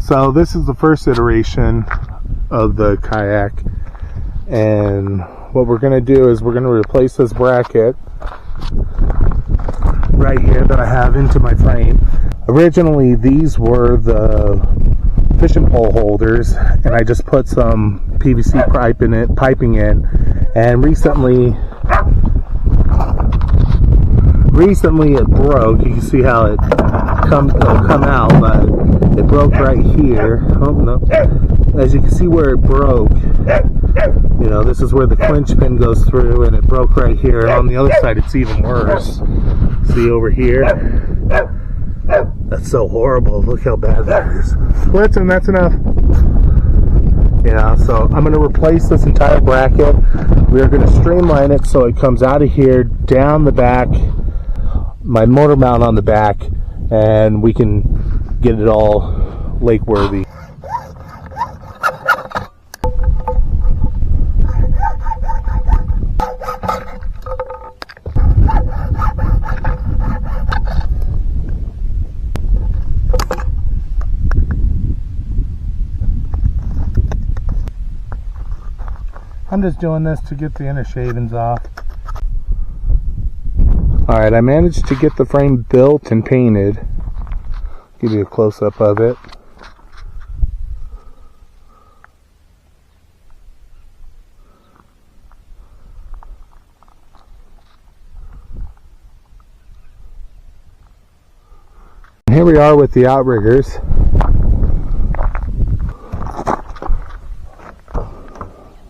So this is the first iteration of the kayak, and what we're going to do is we're going to replace this bracket right here that I have into my frame. Originally these were the fishing pole holders, and I just put some PVC piping in, and recently it broke. You can see how it'll come out, but it broke right here. Oh no. As you can see where it broke, you know, this is where the clinch pin goes through, and it broke right here. And on the other side it's even worse. See over here? That's so horrible. Look how bad that is. Listen, that's enough. You know, so I'm going to replace this entire bracket. We are going to streamline it so it comes out of here, down the back, my motor mount on the back, and we can get it all lake worthy. I'm just doing this to get the inner shavings off. Alright, I managed to get the frame built and painted. Give you a close-up of it. And here we are with the Outriggers.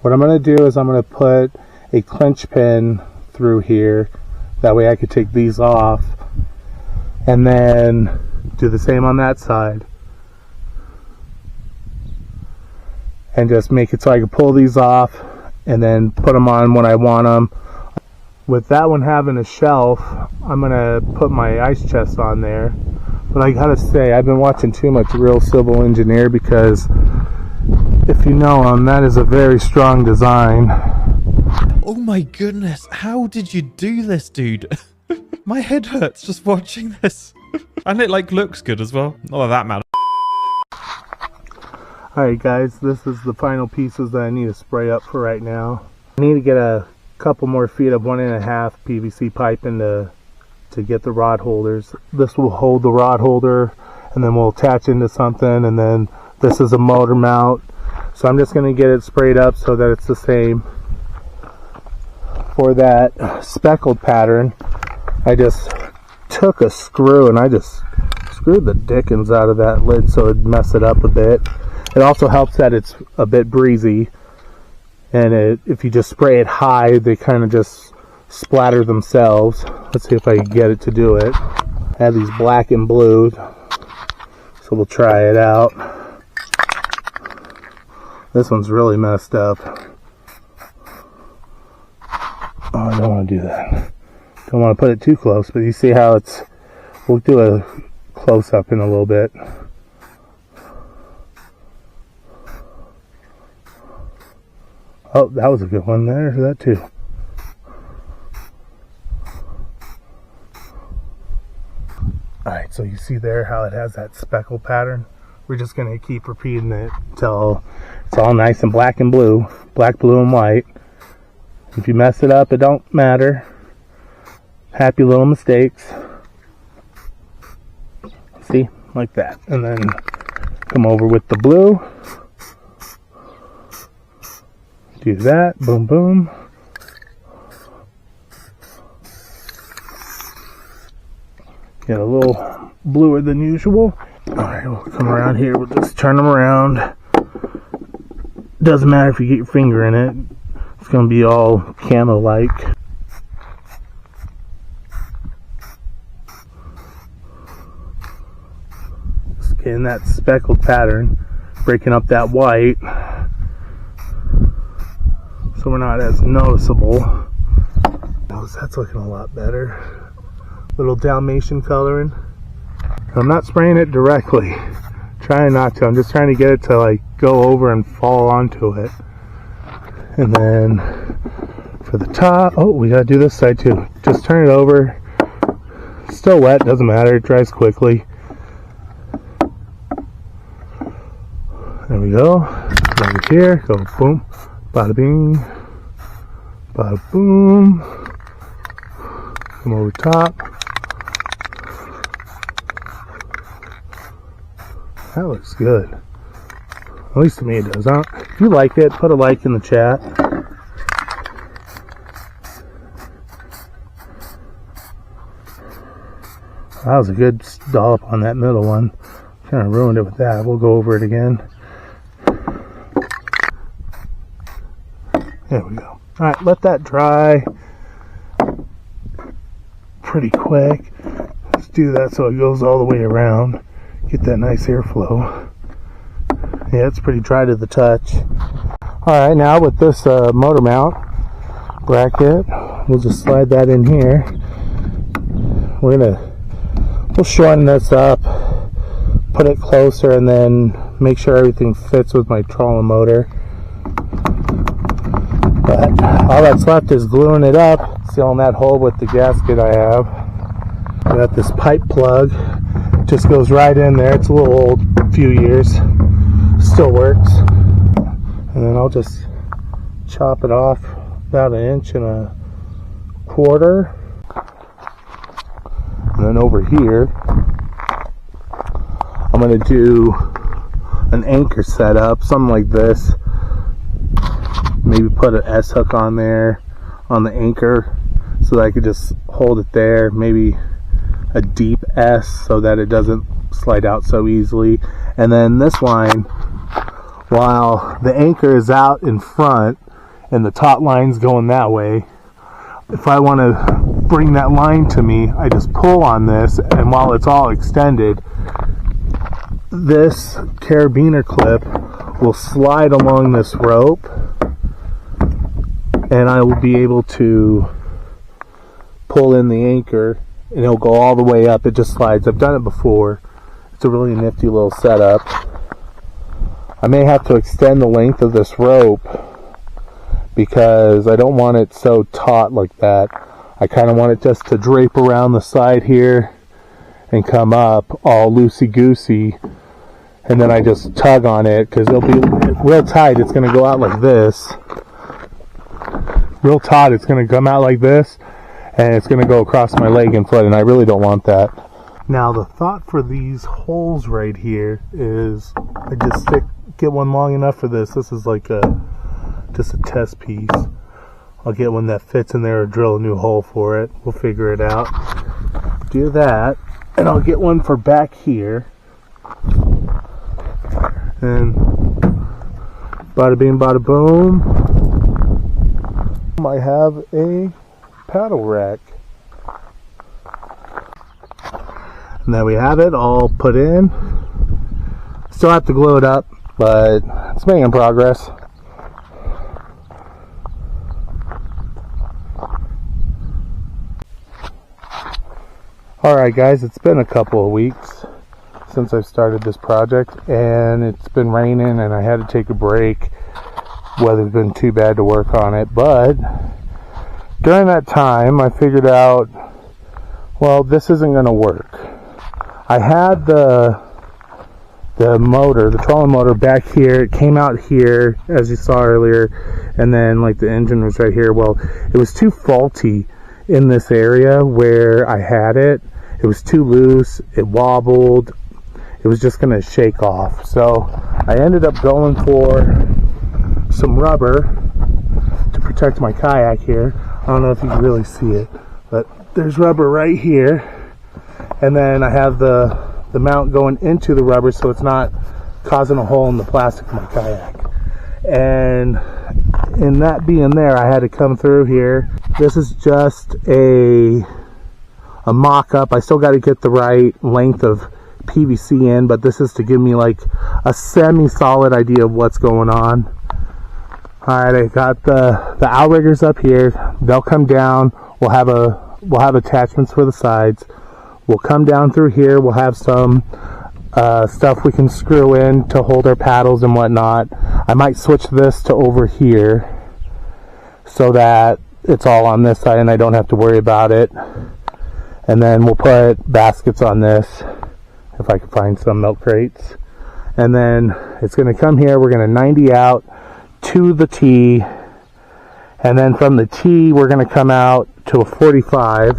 What I'm going to do is I'm going to put a clinch pin through here. That way I could take these off. And then do the same on that side. And just make it so I can pull these off and then put them on when I want them. With that one having a shelf, I'm going to put my ice chest on there. But I gotta say, I've been watching too much Real Civil Engineer, because if you know him, that is a very strong design. Oh my goodness, how did you do this, dude? My head hurts just watching this. And it like looks good as well. Not that matters. Alright guys, this is the final pieces that I need to spray up for right now. I need to get a couple more feet of 1.5 PVC pipe to get the rod holders. This will hold the rod holder, and then we'll attach into something, and then this is a motor mount. So I'm just going to get it sprayed up so that it's the same. For that speckled pattern, I just took a screw and I just screwed the dickens out of that lid so it'd mess it up a bit. It also helps that it's a bit breezy, and if you just spray it high, they kind of just splatter themselves. Let's see if I can get it to do it. I have these black and blue, so we'll try it out. This one's really messed up. Oh, I don't want to do that. Don't want to put it too close, but you see how it's... We'll do a close-up in a little bit. Oh, that was a good one. There's that too. Alright, so you see there how it has that speckle pattern? We're just going to keep repeating it until it's all nice and black and blue. Black, blue, and white. If you mess it up, it don't matter. Happy little mistakes. See? Like that. And then come over with the blue. Do that. Boom, boom. Get a little bluer than usual. Alright, we'll come around here. We'll just turn them around. Doesn't matter if you get your finger in it. It's going to be all camo-like. Just getting that speckled pattern. Breaking up that white, so we're not as noticeable. That's looking a lot better. Little Dalmatian coloring. I'm not spraying it directly. Trying not to. I'm just trying to get it to like go over and fall onto it. And then for the top, oh, we gotta do this side too. Just turn it over. Still wet, doesn't matter, it dries quickly. There we go. Over here, go boom, bada bing, bada boom. Come over top. That looks good. At least to me it does. If you like it, put a like in the chat. That was a good dollop on that middle one. Kind of ruined it with that. We'll go over it again. There we go. Alright, let that dry pretty quick. Let's do that so it goes all the way around. Get that nice airflow. Yeah, it's pretty dry to the touch. Alright, now with this motor mount bracket, we'll just slide that in here. We'll shorten this up, put it closer, and then make sure everything fits with my trolling motor. But all that's left is gluing it up, sealing that hole with the gasket I have. I got this pipe plug, just goes right in there. It's a little old, a few years, still works. And then I'll just chop it off about 1.25 inches. And then over here, I'm going to do an anchor setup, something like this. Maybe put an S-hook on there, on the anchor, so that I could just hold it there. Maybe a deep S so that it doesn't slide out so easily. And then this line, while the anchor is out in front and the taut line's going that way, if I want to bring that line to me, I just pull on this, and while it's all extended, this carabiner clip will slide along this rope, and I will be able to pull in the anchor, and it'll go all the way up. It just slides. I've done it before. It's a really nifty little setup. I may have to extend the length of this rope because I don't want it so taut like that. I kind of want it just to drape around the side here and come up all loosey-goosey, and then I just tug on it because it'll be real tight. It's going to go out like this. Real taut. It's going to come out like this, and it's going to go across my leg and foot, and I really don't want that. Now the thought for these holes right here is I just get one long enough for this. This is like just a test piece. I'll get one that fits in there or drill a new hole for it. We'll figure it out. Do that. And I'll get one for back here. And bada bing, bada boom. I have a paddle rack. And there we have it all put in. Still have to glue it up, but it's making progress. Alright guys, it's been a couple of weeks since I've started this project, and it's been raining and I had to take a break. Weather's been too bad to work on it, but during that time I figured out, well, this isn't going to work. I had the motor, the trolling motor back here. It came out here as you saw earlier, and then like the engine was right here. Well, it was too faulty in this area where I had it. It was too loose, it wobbled, it was just going to shake off. So I ended up going for some rubber to protect my kayak here. I don't know if you can really see it, but there's rubber right here. And then I have the mount going into the rubber so it's not causing a hole in the plastic of my kayak. And in that being there, I had to come through here. This is just a mock-up. I still got to get the right length of PVC in, but this is to give me like a semi-solid idea of what's going on. Alright, I got the outriggers up here. They'll come down. We'll have attachments for the sides. We'll come down through here. We'll have some stuff we can screw in to hold our paddles and whatnot. I might switch this to over here so that it's all on this side and I don't have to worry about it. And then we'll put baskets on this if I can find some milk crates. And then It's going to come here. We're going to 90 out to the tee. And then from the tee, we're going to come out to a 45.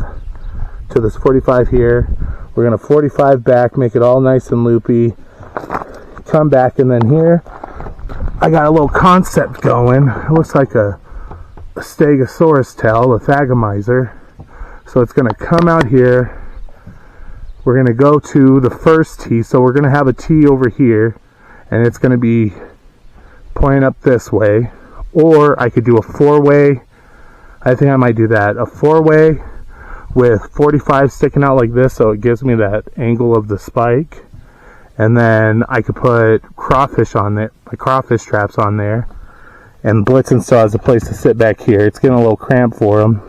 To this 45 here. We're going to 45 back, make it all nice and loopy. Come back, and then here, I got a little concept going. It looks like a stegosaurus tail, a thagomizer. So it's going to come out here. We're going to go to the first tee. So we're going to have a tee over here, and it's going to be pointing up this way. Or I could do a four-way. I think I might do that. A four-way with 45 sticking out like this, so it gives me that angle of the spike. And then I could put crawfish on it, my crawfish traps on there. And Blitzen still has a place to sit back here. It's getting a little cramped for him.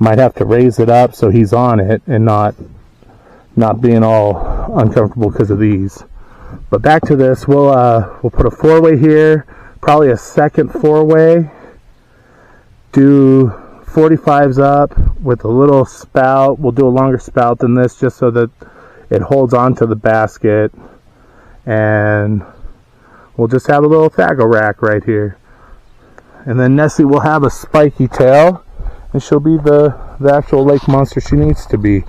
Might have to raise it up so he's on it and not being all uncomfortable because of these. But back to this, we'll put a four-way here, probably a second four-way. Do 45s up with a little spout. We'll do a longer spout than this just so that it holds onto the basket, and we'll just have a little thago rack right here. And then Nessie will have a spiky tail, and she'll be the actual lake monster she needs to be.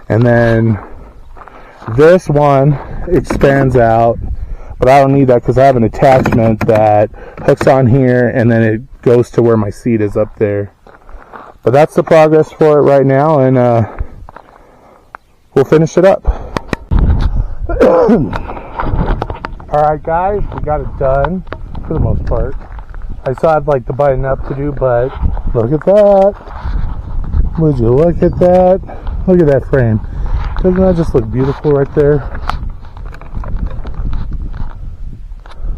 And then this one expands out, but I don't need that because I have an attachment that hooks on here, and then it goes to where my seat is up there. But that's the progress for it right now, and we'll finish it up. Alright guys, we got it done for the most part. I still have like the button up to do, but look at that. Would you look at that? Look at that frame. Doesn't that just look beautiful right there?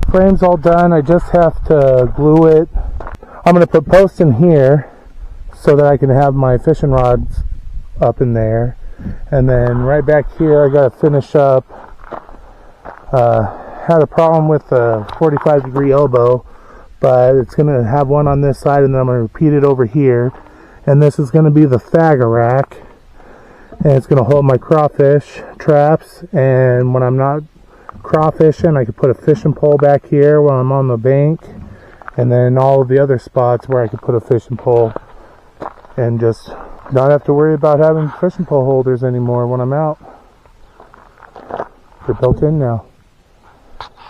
Frame's all done. I just have to glue it. I'm going to put posts in here so that I can have my fishing rods up in there. And then right back here I got to finish up. Had a problem with the 45-degree elbow, but it's going to have one on this side, and then I'm going to repeat it over here. And this is going to be the thago rack, and it's going to hold my crawfish traps. And when I'm not crawfishing, I can put a fishing pole back here while I'm on the bank, and then all of the other spots where I could put a fishing pole, and just not have to worry about having fishing pole holders anymore when I'm out. They're built in now.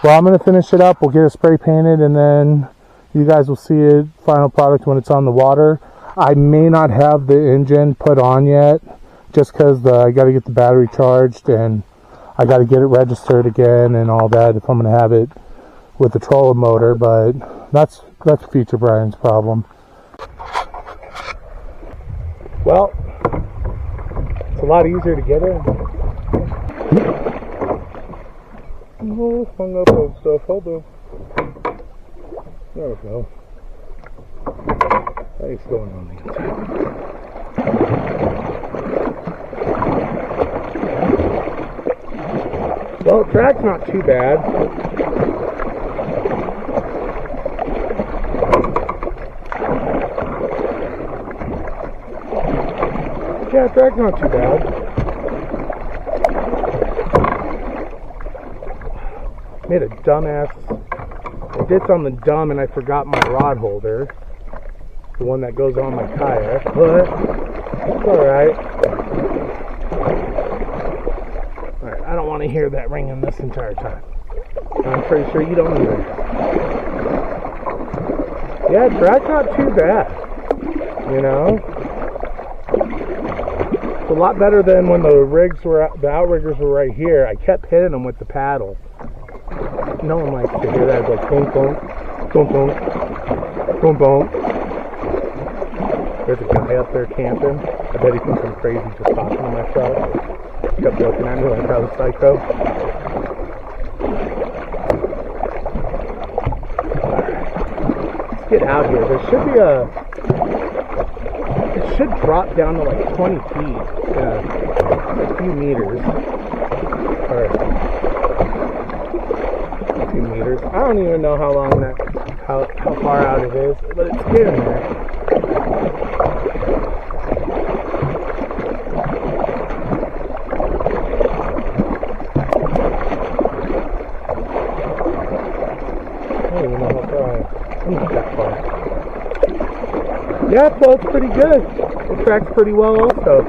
Well, I'm going to finish it up. We'll get it spray painted, and then you guys will see it, final product, when it's on the water. I may not have the engine put on yet, just because I got to get the battery charged, and I got to get it registered again and all that if I'm going to have it with the trolling motor, but that's future Brian's problem. Well, it's a lot easier to get in. Oh, hung up old stuff. Hold on. There we go. Thanks going on the inside. Well, the track's not too bad. Yeah, the track's not too bad. Made a dumbass ditch on the dumb, and I forgot my rod holder, the one that goes on my kayak, but it's alright. Alright, I don't want to hear that ringing this entire time. I'm pretty sure you don't either. Yeah, track's not too bad, you know? It's a lot better than when the Outriggers were right here. I kept hitting them with the paddle. No one likes to hear that. It's like boom, boom, boom, boom, boom, boom. There's a guy up there camping. I bet he thinks I'm crazy just talking to myself. He kept looking at me like I was psycho. Let's get out here. There should be it should drop down to like 20 feet, a few meters. Alright. Meters. I don't even know how long how far out it is, but it's getting there. don't even know how far I am. I'm not that far. Yeah, it floats pretty good. It tracks pretty well also.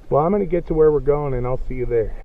Well, I'm going to get to where we're going and I'll see you there.